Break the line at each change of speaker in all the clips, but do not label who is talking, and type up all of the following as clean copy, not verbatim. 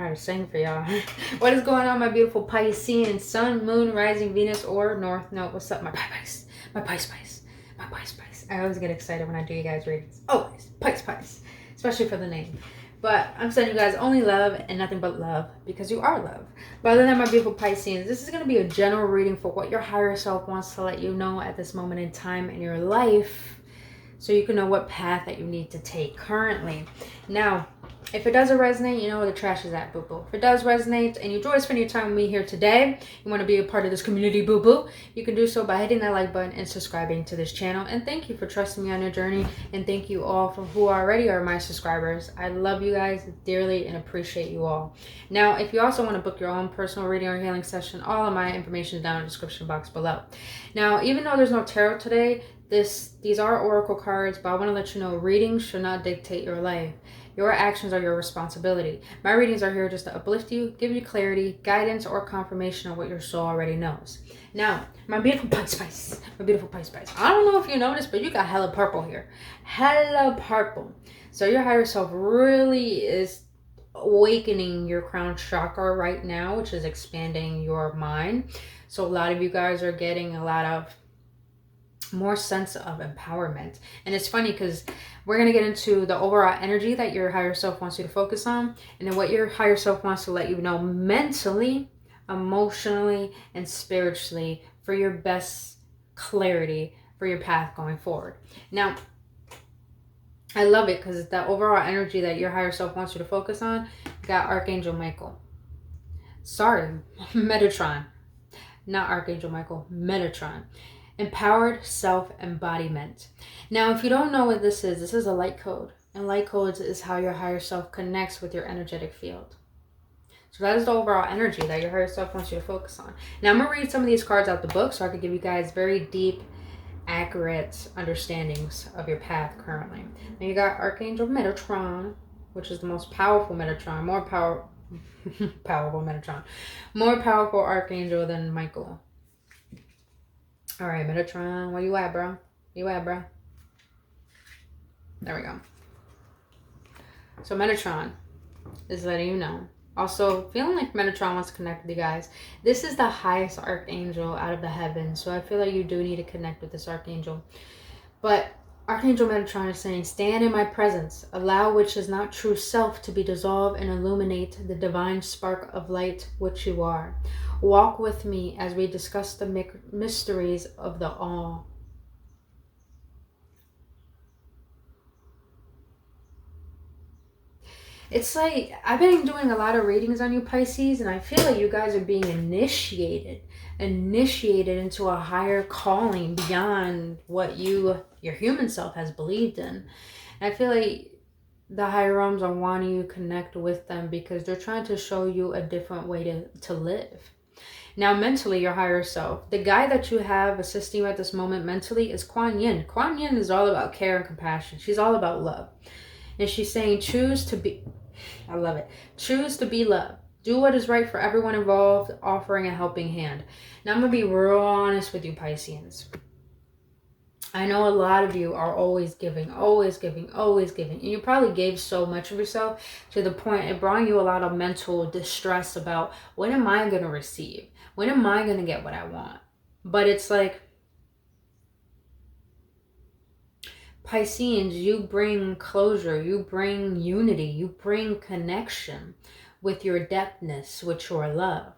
how to sing for y'all. What is going on, my beautiful Piscean? Sun, moon, rising, Venus, or North Node? What's up, my Pisces? My Pisces. My Pisces. I always get excited when I do you guys readings. Always. Pisces. Especially for the name. But I'm sending you guys only love and nothing but love because you are love. But other than my beautiful Pisceans, this is going to be a general reading for what your higher self wants to let you know at this moment in time in your life, so you can know what path that you need to take currently. Now, if it doesn't resonate, you know where the trash is at, boo-boo. If it does resonate and you enjoy spending your time with me here today, you want to be a part of this community, boo-boo, you can do so by hitting that like button and subscribing to this channel. And thank you for trusting me on your journey. And thank you all for who already are my subscribers. I love you guys dearly and appreciate you all. Now, if you also want to book your own personal reading or healing session, all of my information is down in the description box below. Now, even though there's no tarot today, these are oracle cards, but I want to let you know readings should not dictate your life. Your actions are your responsibility. My readings are here just to uplift you, give you clarity, guidance, or confirmation of what your soul already knows. Now, my beautiful Pisces, I don't know if you noticed, but you got hella purple here. Hella purple. So your higher self really is awakening your crown chakra right now, which is expanding your mind. So a lot of you guys are getting a lot of more sense of empowerment. And it's funny because we're going to get into the overall energy that your higher self wants you to focus on, and then what your higher self wants to let you know mentally, emotionally, and spiritually for your best clarity for your path going forward. Now, I love it because the overall energy that your higher self wants you to focus on, you got Archangel Michael. Sorry, Metatron. Not Archangel Michael, Metatron. Empowered self-embodiment. Now, if you don't know what this is a light code. And light codes is how your higher self connects with your energetic field. So that is the overall energy that your higher self wants you to focus on. Now, I'm going to read some of these cards out the book so I can give you guys very deep, accurate understandings of your path currently. Now, you got Archangel Metatron, which is the most powerful Metatron. Powerful Metatron. More powerful Archangel than Michael. All right, Metatron, where you at, bro? Where you at, bro? There we go. So Metatron is letting you know. Also, feeling like Metatron wants to connect with you guys. This is the highest archangel out of the heavens, so I feel like you do need to connect with this archangel. But Archangel Metatron is saying, stand in my presence. Allow which is not true self to be dissolved and illuminate the divine spark of light which you are. Walk with me as we discuss the mysteries of the all. It's like, I've been doing a lot of readings on you, Pisces, and I feel like you guys are being initiated into a higher calling beyond what your human self has believed in. And I feel like the higher realms are wanting you to connect with them because they're trying to show you a different way to live. Now, mentally, your higher self, the guy that you have assisting you at this moment mentally is Kuan Yin. Kuan Yin is all about care and compassion. She's all about love. And she's saying, choose to be, I love it, choose to be love. Do what is right for everyone involved, offering a helping hand. Now, I'm going to be real honest with you, Pisceans. I know a lot of you are always giving, always giving, always giving. And you probably gave so much of yourself to the point it brought you a lot of mental distress about, when am I going to receive? When am I going to get what I want? But it's like, Pisceans, you bring closure, you bring unity, you bring connection with your depthness, with your love.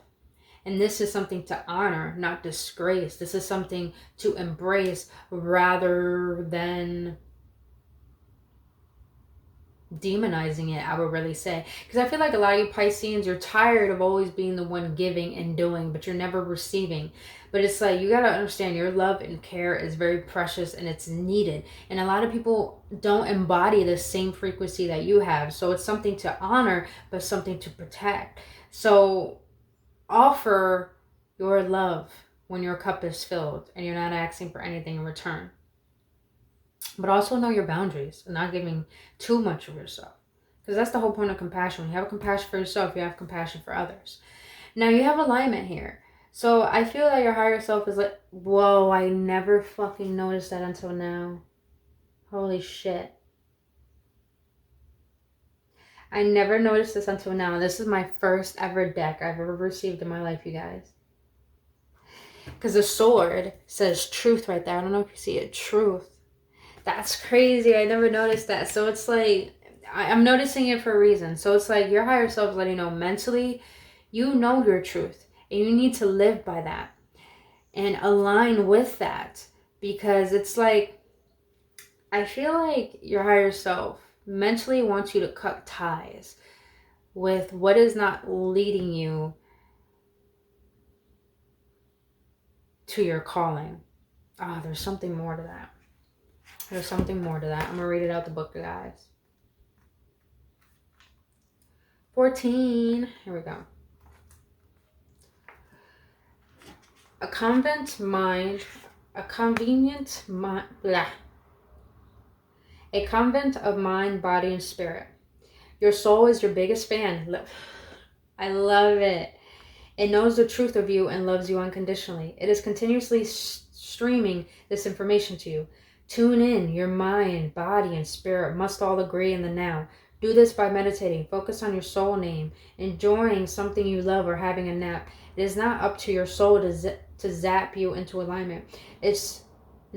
And this is something to honor, not disgrace. This is something to embrace rather than demonizing it, I would really say. Because I feel like a lot of you Pisceans, you're tired of always being the one giving and doing, but you're never receiving. But it's like, you got to understand your love and care is very precious and it's needed. And a lot of people don't embody the same frequency that you have. So it's something to honor, but something to protect. So offer your love when your cup is filled and you're not asking for anything in return. But also know your boundaries and not giving too much of yourself. Because that's the whole point of compassion. When you have compassion for yourself, you have compassion for others. Now, you have alignment here. So I feel that your higher self is like, whoa, I never fucking noticed that until now. Holy shit. I never noticed this until now. This is my first ever deck I've ever received in my life, you guys. Because the sword says truth right there. I don't know if you see it. Truth. That's crazy. I never noticed that. So it's like, I'm noticing it for a reason. So it's like your higher self is letting you know mentally, you know your truth. And you need to live by that. And align with that. Because it's like, I feel like your higher self mentally wants you to cut ties with what is not leading you to your calling. Ah, there's something more to that. There's something more to that. I'm going to read it out the book, guys. 14. Here we go. A convenient mind, a convent of mind, body, and spirit. Your soul is your biggest fan. I love it. It knows the truth of you and loves you unconditionally. It is continuously streaming this information to you. Tune in. Your mind, body, and spirit must all agree in the now. Do this by meditating. Focus on your soul name, enjoying something you love, or having a nap. It is not up to your soul to zap you into alignment. Its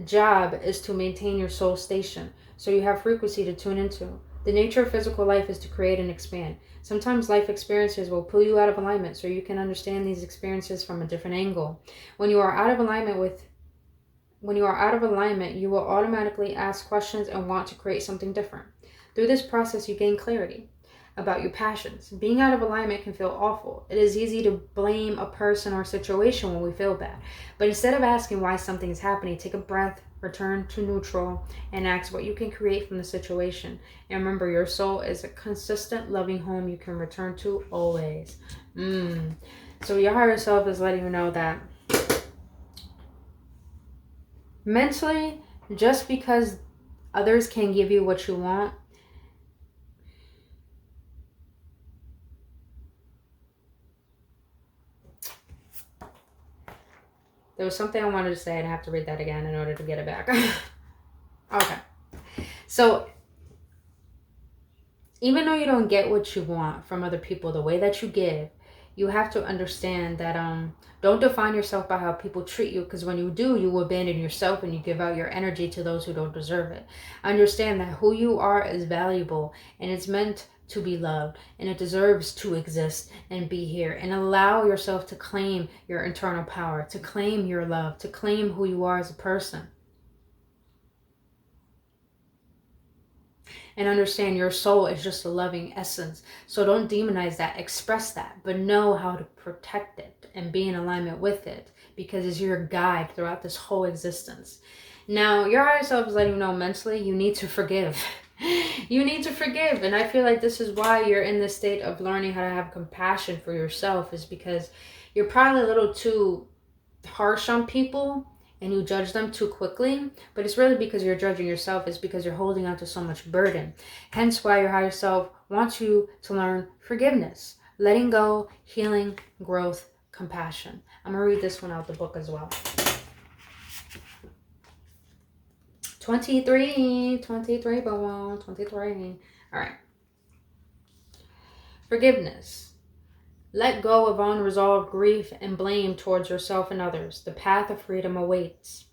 job is to maintain your soul station, so you have frequency to tune into. The nature of physical life is to create and expand. Sometimes life experiences will pull you out of alignment so you can understand these experiences from a different angle. When you are out of alignment, you will automatically ask questions and want to create something different. Through this process, you gain clarity about your passions. Being out of alignment can feel awful. It is easy to blame a person or situation when we feel bad. But instead of asking why something is happening, take a breath, return to neutral, and ask what you can create from the situation. And remember, your soul is a consistent, loving home you can return to always. So your higher self is letting you know that mentally, just because others can give you what you want, there was something I wanted to say and I have to read that again in order to get it back. Okay. So, even though you don't get what you want from other people the way that you give, you have to understand that don't define yourself by how people treat you, because when you do, you abandon yourself and you give out your energy to those who don't deserve it. Understand that who you are is valuable and it's meant to be loved, and it deserves to exist and be here. And allow yourself to claim your internal power, to claim your love, to claim who you are as a person. And understand your soul is just a loving essence. So don't demonize that, express that, but know how to protect it and be in alignment with it, because it's your guide throughout this whole existence. Now, your higher self is letting you know mentally you need to forgive. You need to forgive. And I feel like this is why you're in this state of learning how to have compassion for yourself, is because you're probably a little too harsh on people and you judge them too quickly, but it's really because you're judging yourself. It's because you're holding on to so much burden. Hence why your higher self wants you to learn forgiveness, letting go, healing, growth, compassion. I'm going to read this one out the book as well. 23, boy, 23. All right. Forgiveness. Let go of unresolved grief and blame towards yourself and others. The path of freedom awaits.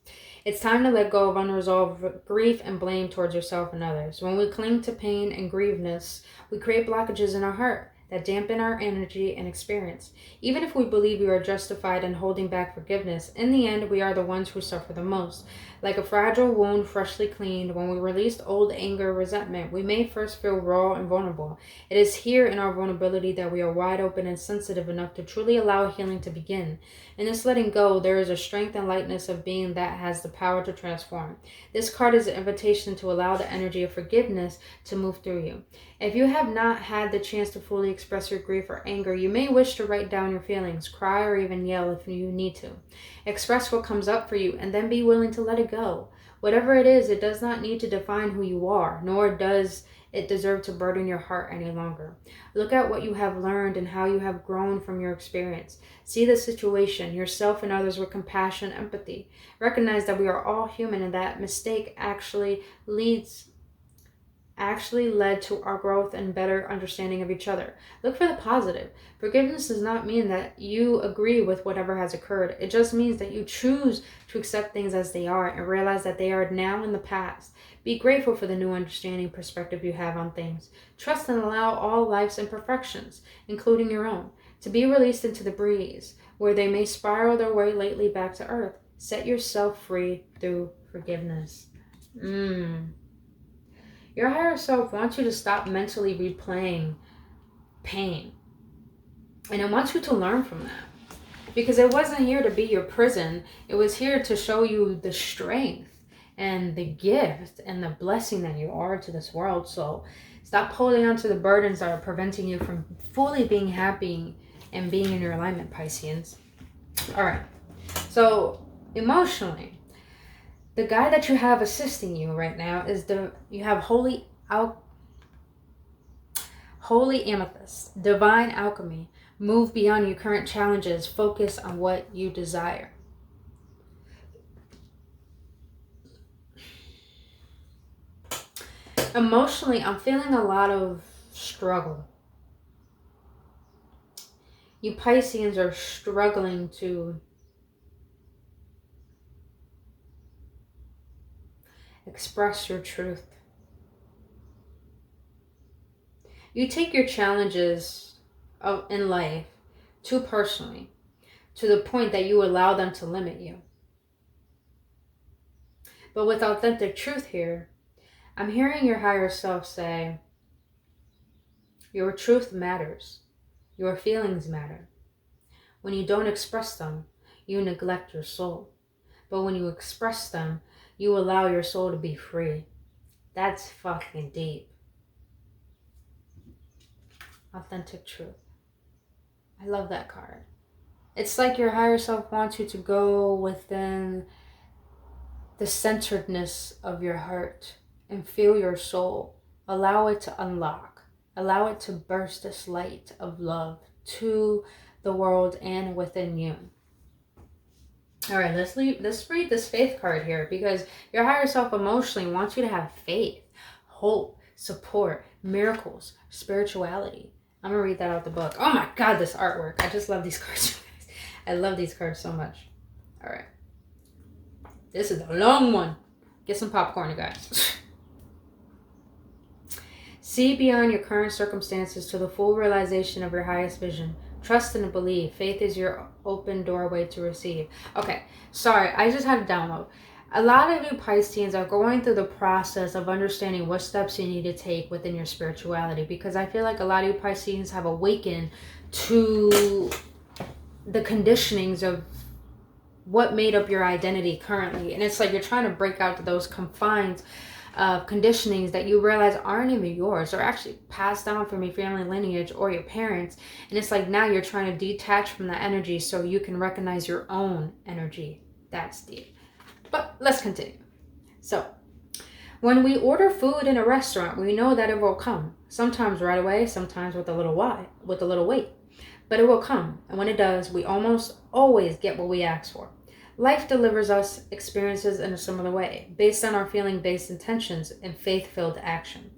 It's time to let go of unresolved grief and blame towards yourself and others. When we cling to pain and grievedness, we create blockages in our heart that dampen our energy and experience. Even if we believe we are justified in holding back forgiveness, in the end, we are the ones who suffer the most. Like a fragile wound freshly cleaned, when we release old anger, resentment, we may first feel raw and vulnerable. It is here in our vulnerability that we are wide open and sensitive enough to truly allow healing to begin. In this letting go, there is a strength and lightness of being that has the power to transform. This card is an invitation to allow the energy of forgiveness to move through you. If you have not had the chance to fully express your grief or anger, you may wish to write down your feelings, cry, or even yell if you need to. Express what comes up for you and then be willing to let it go. Whatever it is, it does not need to define who you are, nor does it deserve to burden your heart any longer. Look at what you have learned and how you have grown from your experience. See the situation, yourself and others with compassion, empathy. Recognize that we are all human and that mistake actually leads actually led to our growth and better understanding of each other. Look for the positive. Forgiveness does not mean that you agree with whatever has occurred. It just means that you choose to accept things as they are and realize that they are now in the past. Be grateful for the new understanding perspective you have on things. Trust and allow all life's imperfections, including your own, to be released into the breeze, where they may spiral their way lately back to earth. Set yourself free through forgiveness. Your higher self wants you to stop mentally replaying pain. And it wants you to learn from that. Because it wasn't here to be your prison. It was here to show you the strength and the gift and the blessing that you are to this world. So stop holding on to the burdens that are preventing you from fully being happy and being in your alignment, Pisceans. All right. So emotionally, the guy that you have assisting you right now is you have holy amethyst, divine alchemy. Move beyond your current challenges. Focus on what you desire. Emotionally, I'm feeling a lot of struggle. You Pisceans are struggling to express your truth. You take your challenges in life too personally, to the point that you allow them to limit you. But with authentic truth here, I'm hearing your higher self say, your truth matters. Your feelings matter. When you don't express them, you neglect your soul. But when you express them, you allow your soul to be free. That's fucking deep. Authentic truth. I love that card. It's like your higher self wants you to go within the centeredness of your heart and feel your soul. Allow it to unlock. Allow it to burst this light of love to the world and within you. All right, let's read this faith card here, because your higher self emotionally wants you to have faith, hope, support, miracles, spirituality. I'm going to read that out the book. Oh my God, this artwork. I just love these cards. I love these cards so much. All right. This is a long one. Get some popcorn, you guys. See beyond your current circumstances to the full realization of your highest vision. Trust and believe. Faith is your open doorway to receive. Okay, sorry, I just had a download. A lot of you Pisceans are going through the process of understanding what steps you need to take within your spirituality, because I feel like a lot of you Pisceans have awakened to the conditionings of what made up your identity currently. And it's like you're trying to break out to those confines of conditionings that you realize aren't even yours, or actually passed down from your family lineage or your parents. And it's like now you're trying to detach from that energy so you can recognize your own energy. That's deep. But let's continue. So, when we order food in a restaurant, we know that it will come. Sometimes right away, sometimes with a little wait. But it will come. And when it does, we almost always get what we ask for. Life delivers us experiences in a similar way, based on our feeling-based intentions and faith-filled action.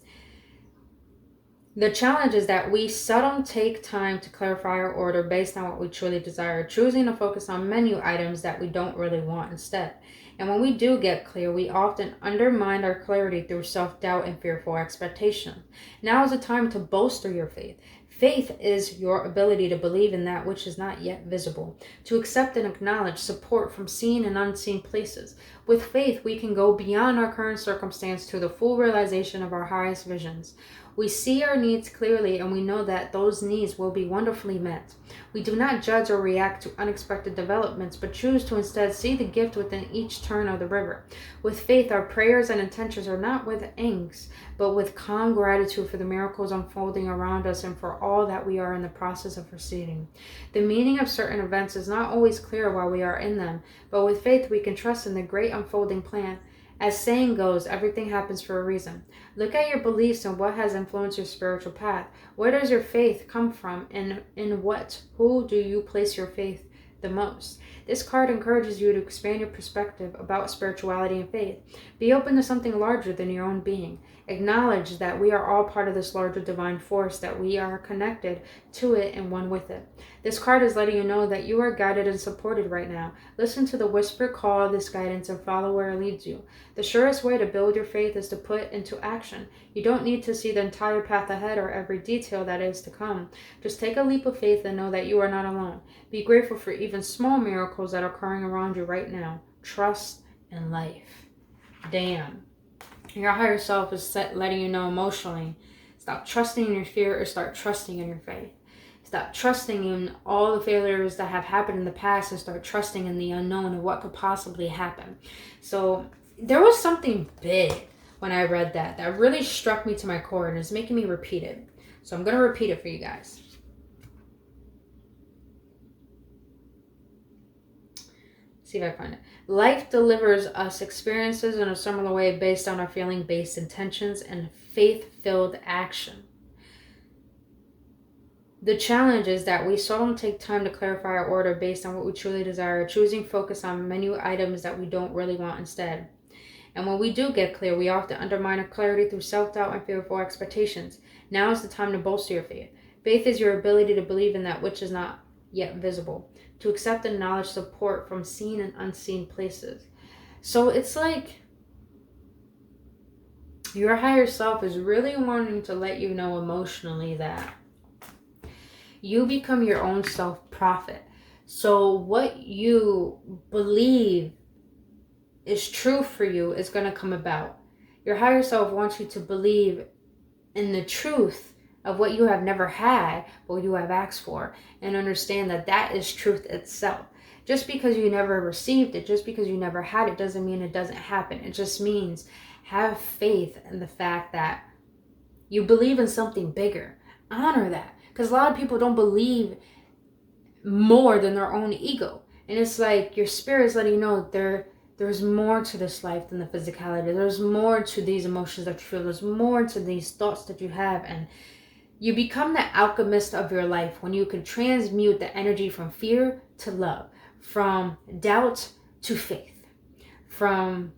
The challenge is that we seldom take time to clarify our order based on what we truly desire, choosing to focus on menu items that we don't really want instead. And when we do get clear, we often undermine our clarity through self-doubt and fearful expectation. Now is the time to bolster your faith. Faith is your ability to believe in that which is not yet visible, to accept and acknowledge support from seen and unseen places. With faith, we can go beyond our current circumstance to the full realization of our highest visions. We see our needs clearly, and we know that those needs will be wonderfully met. We do not judge or react to unexpected developments, but choose to instead see the gift within each turn of the river. With faith, our prayers and intentions are not with angst, but with calm gratitude for the miracles unfolding around us and for all that we are in the process of receiving. The meaning of certain events is not always clear while we are in them, but with faith we can trust in the great unfolding plan. As saying goes, everything happens for a reason. Look at your beliefs and what has influenced your spiritual path. Where does your faith come from, and in what? Who do you place your faith the most. This card encourages you to expand your perspective about spirituality and faith. Be open to something larger than your own being. Acknowledge that we are all part of this larger divine force, that we are connected to it and one with it. This card is letting you know that you are guided and supported right now. Listen to the whispered call of this guidance and follow where it leads you. The surest way to build your faith is to put into action. You don't need to see the entire path ahead or every detail that is to come. Just take a leap of faith and know that you are not alone. Be grateful for even small miracles that are occurring around you right now. Trust in life. Damn. Your higher self is letting you know emotionally. Stop trusting in your fear or start trusting in your faith. Stop trusting in all the failures that have happened in the past and start trusting in the unknown and what could possibly happen. So there was something big when I read that really struck me to my core and is making me repeat it. So I'm going to repeat it for you guys. See if I find it. Life delivers us experiences in a similar way based on our feeling-based intentions and faith-filled action. The challenge is that we seldom take time to clarify our order based on what we truly desire, choosing focus on menu items that we don't really want instead. And when we do get clear, we often undermine our clarity through self-doubt and fearful expectations. Now is the time to bolster your faith. Faith is your ability to believe in that which is not yet visible, to accept and acknowledge support from seen and unseen places. So it's like your higher self is really wanting to let you know emotionally that you become your own self-prophet. So what you believe is true for you is going to come about. Your higher self wants you to believe in the truth of what you have never had, but what you have asked for, and understand that that is truth itself. Just because you never received it, just because you never had it, doesn't mean it doesn't happen. It just means have faith in the fact that you believe in something bigger. Honor that. Because a lot of people don't believe more than their own ego. And it's like your spirit is letting you know there's more to this life than the physicality. There's more to these emotions that you feel. There's more to these thoughts that you have. And you become the alchemist of your life when you can transmute the energy from fear to love, from doubt to faith, from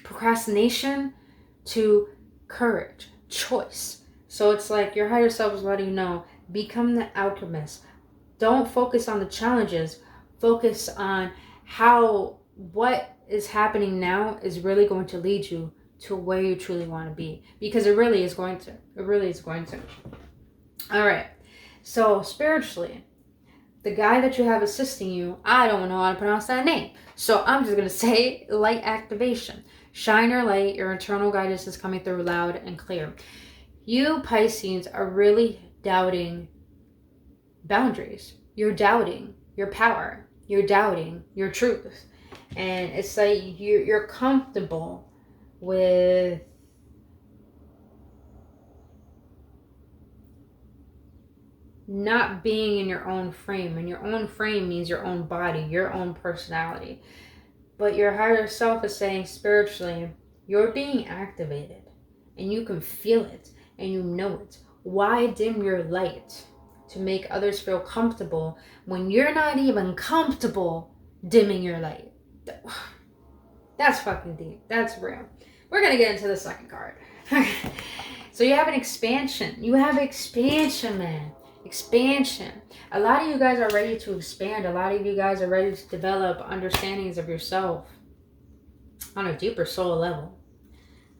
procrastination to courage, choice. So it's like your higher self is letting you know, become the alchemist. Don't focus on the challenges. Focus on how what is happening now is really going to lead you to where you truly want to be. Because it really is going to. It really is going to. All right. So spiritually, the guy that you have assisting you, I don't know how to pronounce that name. So I'm just going to say light activation. Shine your light. Your internal guidance is coming through loud and clear. You Pisces are really doubting boundaries. You're doubting your power. You're doubting your truth. And it's like you're comfortable with not being in your own frame. And your own frame means your own body, your own personality. But your higher self is saying spiritually, you're being activated. And you can feel it. And you know it. Why dim your light to make others feel comfortable when you're not even comfortable dimming your light? That's fucking deep. That's real. We're going to get into the second card. So you have an expansion. You have expansion, man. Expansion. A lot of you guys are ready to expand. A lot of you guys are ready to develop understandings of yourself on a deeper soul level.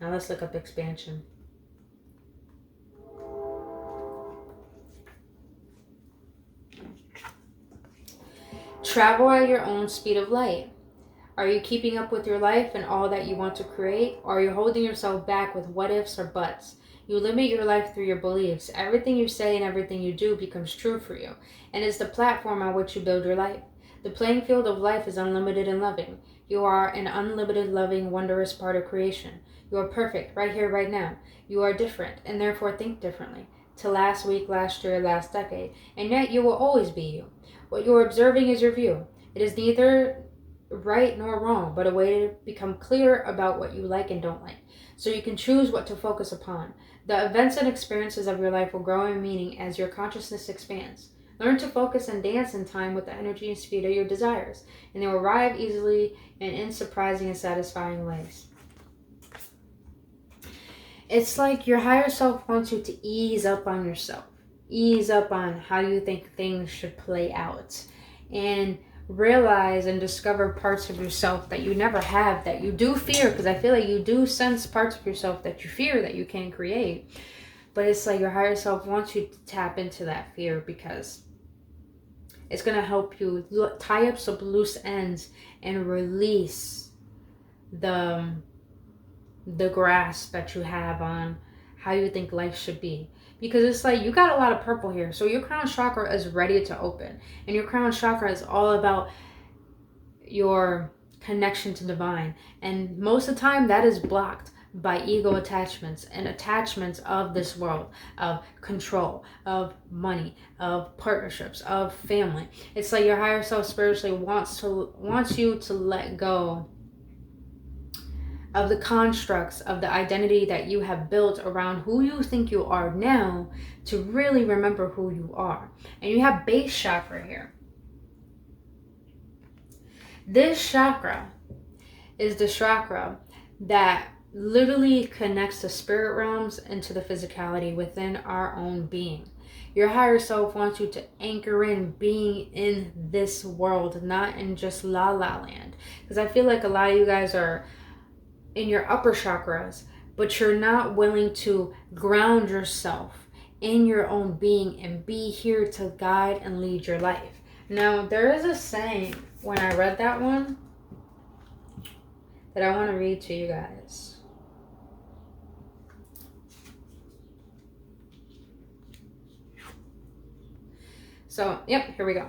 Now let's look up expansion. Travel at your own speed of light. Are you keeping up with your life and all that you want to create? Or are you holding yourself back with what ifs or buts? You limit your life through your beliefs. Everything you say and everything you do becomes true for you. And it's the platform on which you build your life. The playing field of life is unlimited and loving. You are an unlimited, loving, wondrous part of creation. You are perfect right here, right now. You are different and therefore think differently. To last week, last year, last decade. And yet you will always be you. What you are observing is your view. It is neither right nor wrong, but a way to become clear about what you like and don't like, so you can choose what to focus upon. The events and experiences of your life will grow in meaning as your consciousness expands. Learn to focus and dance in time with the energy and speed of your desires, and they will arrive easily and in surprising and satisfying ways. It's like your higher self wants you to ease up on yourself. Ease up on how you think things should play out. And realize and discover parts of yourself that you never have, that you do fear. Because I feel like you do sense parts of yourself that you fear that you can't create. But it's like your higher self wants you to tap into that fear, because it's going to help you tie up some loose ends and release the grasp that you have on how you think life should be. Because it's like you got a lot of purple here. So your crown chakra is ready to open. And your crown chakra is all about your connection to divine. And most of the time that is blocked by ego attachments and attachments of this world, of control, of money, of partnerships, of family. It's like your higher self spiritually wants you to let go of the constructs of the identity that you have built around who you think you are now, to really remember who you are. And you have base chakra here. This chakra is the chakra that literally connects the spirit realms into the physicality within our own being. Your higher self wants you to anchor in being in this world, not in just la la land. Because I feel like a lot of you guys are in your upper chakras, but you're not willing to ground yourself in your own being and be here to guide and lead your life. Now, there is a saying when I read that one that I want to read to you guys. So, yep, here we go.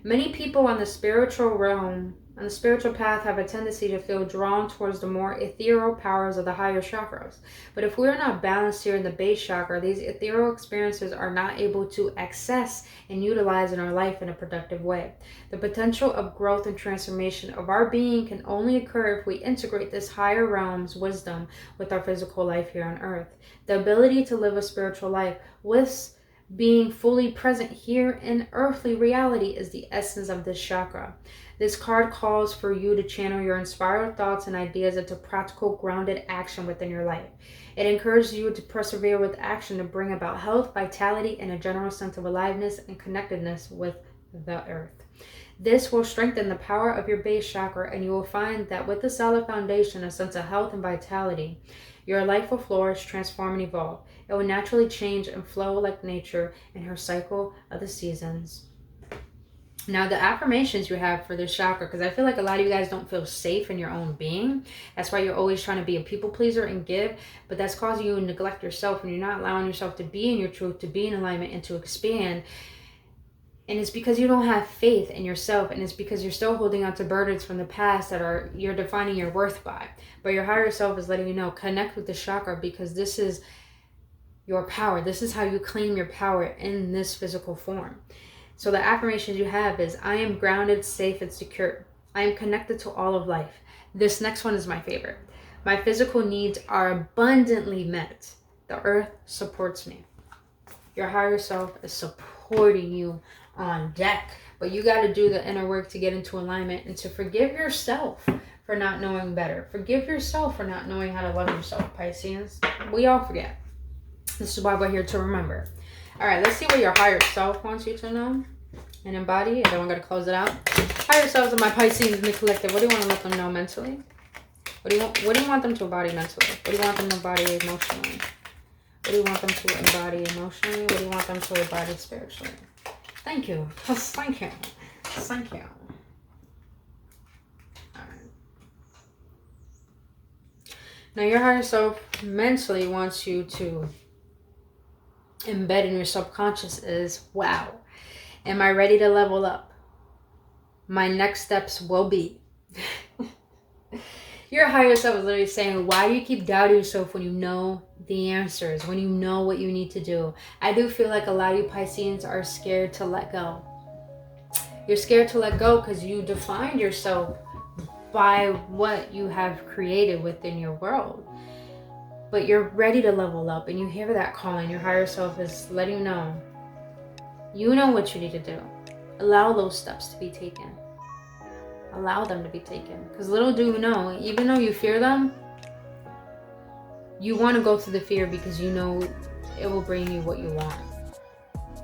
Many people on the spiritual realm, on the spiritual path, have a tendency to feel drawn towards the more ethereal powers of the higher chakras. But if we are not balanced here in the base chakra, these ethereal experiences are not able to access and utilize in our life in a productive way. The potential of growth and transformation of our being can only occur if we integrate this higher realm's wisdom with our physical life here on earth. The ability to live a spiritual life with being fully present here in earthly reality is the essence of this chakra. This card calls for you to channel your inspired thoughts and ideas into practical, grounded action within your life. It encourages you to persevere with action to bring about health, vitality, and a general sense of aliveness and connectedness with the earth. This will strengthen the power of your base chakra, and you will find that with a solid foundation, a sense of health and vitality, your life will flourish, transform, and evolve. It will naturally change and flow like nature in her cycle of the seasons. Now, the affirmations you have for this chakra, because I feel like a lot of you guys don't feel safe in your own being. That's why you're always trying to be a people pleaser and give, but that's causing you to neglect yourself, and you're not allowing yourself to be in your truth, to be in alignment, and to expand. And it's because you don't have faith in yourself, and it's because you're still holding on to burdens from the past that you're defining your worth by. But your higher self is letting you know, connect with the chakra, because this is your power. This is how you claim your power in this physical form. So the affirmations you have is, I am grounded, safe, and secure. I am connected to all of life. This next one is my favorite. My physical needs are abundantly met. The earth supports me. Your higher self is supporting you on deck. But you got to do the inner work to get into alignment and to forgive yourself for not knowing better. Forgive yourself for not knowing how to love yourself, Pisces. We all forget. This is why we're here to remember. All right, let's see what your higher self wants you to know and embody, and then we're going to close it out. Higher selves of my Pisces in the collective. What do you want to let them know mentally? What do you want them to embody mentally? What do you want them to embody emotionally? What do you want them to embody emotionally? What do you want them to embody spiritually? Thank you. Thank you. Thank you. All right. Now, your higher self mentally wants you to embed in your subconscious is, wow, am I ready to level up? My next steps will be. Your higher self is literally saying, why do you keep doubting yourself when you know the answers, when you know what you need to do? I do feel like a lot of you Pisceans are scared to let go. You're scared to let go because you defined yourself by what you have created within your world. But you're ready to level up, and you hear that calling. Your higher self is letting you know, You know what you need to do. Allow those steps to be taken. Allow them to be taken. Because little do you know, even though you fear them, you want to go through the fear because you know it will bring you what you want.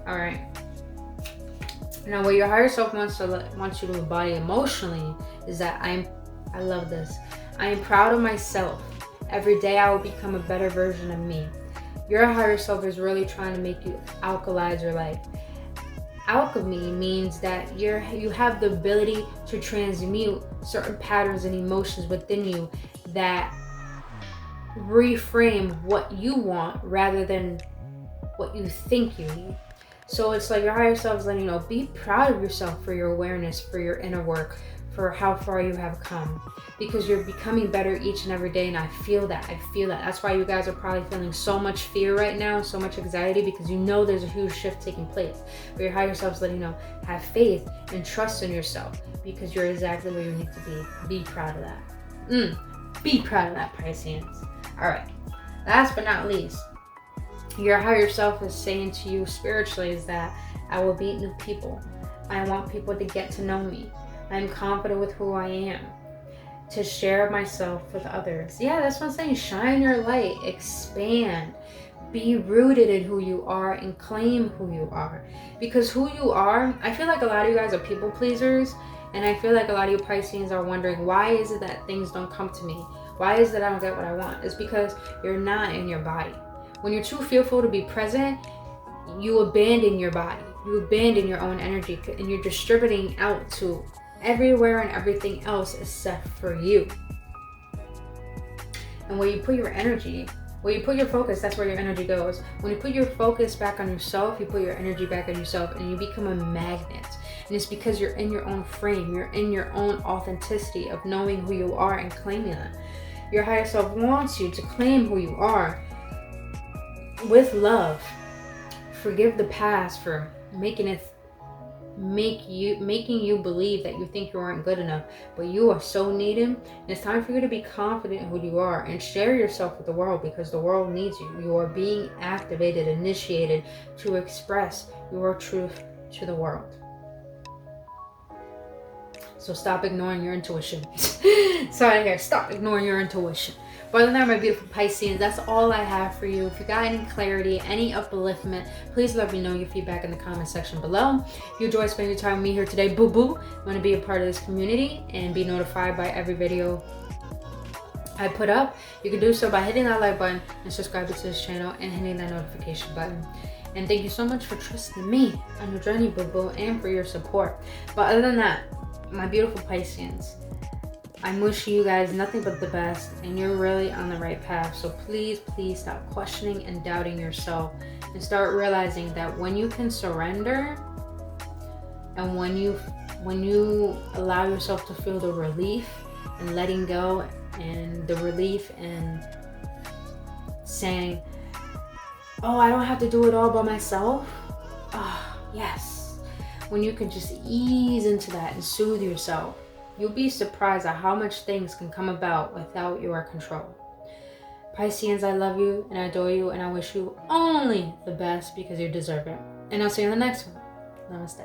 Alright. Now what your higher self wants you to embody emotionally is that I love this. I am proud of myself. Every day I will become a better version of me. Your higher self is really trying to make you alkalize your life. Alchemy means that you have the ability to transmute certain patterns and emotions within you that reframe what you want rather than what you think you need. So it's like your higher self is letting you know, be proud of yourself for your awareness, for your inner work, for how far you have come, because you're becoming better each and every day. And I feel that. That's why you guys are probably feeling so much fear right now, so much anxiety, because you know there's a huge shift taking place. But your higher self is letting you know, have faith and trust in yourself, because you're exactly where you need to be. Be proud of that. Be proud of that, Pisceans. All right. Last but not least, your higher self is saying to you spiritually is that I will meet new people. I want people to get to know me. I'm confident with who I am. To share myself with others. Yeah, that's what I'm saying. Shine your light. Expand. Be rooted in who you are and claim who you are. Because who you are, I feel like a lot of you guys are people pleasers. And I feel like a lot of you Pisceans are wondering, why is it that things don't come to me? Why is it that I don't get what I want? It's because you're not in your body. When you're too fearful to be present, you abandon your body. You abandon your own energy, and you're distributing out to everywhere and everything else except for you. And where you put your energy, where you put your focus, that's where your energy goes. When you put your focus back on yourself, you put your energy back on yourself, and you become a magnet. And it's because you're in your own frame, you're in your own authenticity of knowing who you are and claiming that. Your higher self wants you to claim who you are with love. Forgive the past for making you believe that you think you aren't good enough, but you are so needed. And it's time for you to be confident in who you are and share yourself with the world, because the world needs you. You are being activated, initiated to express your truth to the world. So stop ignoring your intuition. Sorry here, stop ignoring your intuition. But other than that, my beautiful Pisceans, that's all I have for you. If you got any clarity, any upliftment, please let me know your feedback in the comment section below. If you enjoy spending your time with me here today, boo-boo, want to be a part of this community and be notified by every video I put up, you can do so by hitting that like button and subscribing to this channel and hitting that notification button. And thank you so much for trusting me on your journey, boo-boo, and for your support. But other than that, my beautiful Pisceans, I'm wishing you guys nothing but the best, and you're really on the right path. So please stop questioning and doubting yourself, and start realizing that when you can surrender, and when you allow yourself to feel the relief and letting go, and the relief and saying, oh, I don't have to do it all by myself. Ah, yes. When you can just ease into that and soothe yourself, you'll be surprised at how much things can come about without your control. Pisceans, I love you and I adore you, and I wish you only the best because you deserve it. And I'll see you in the next one. Namaste.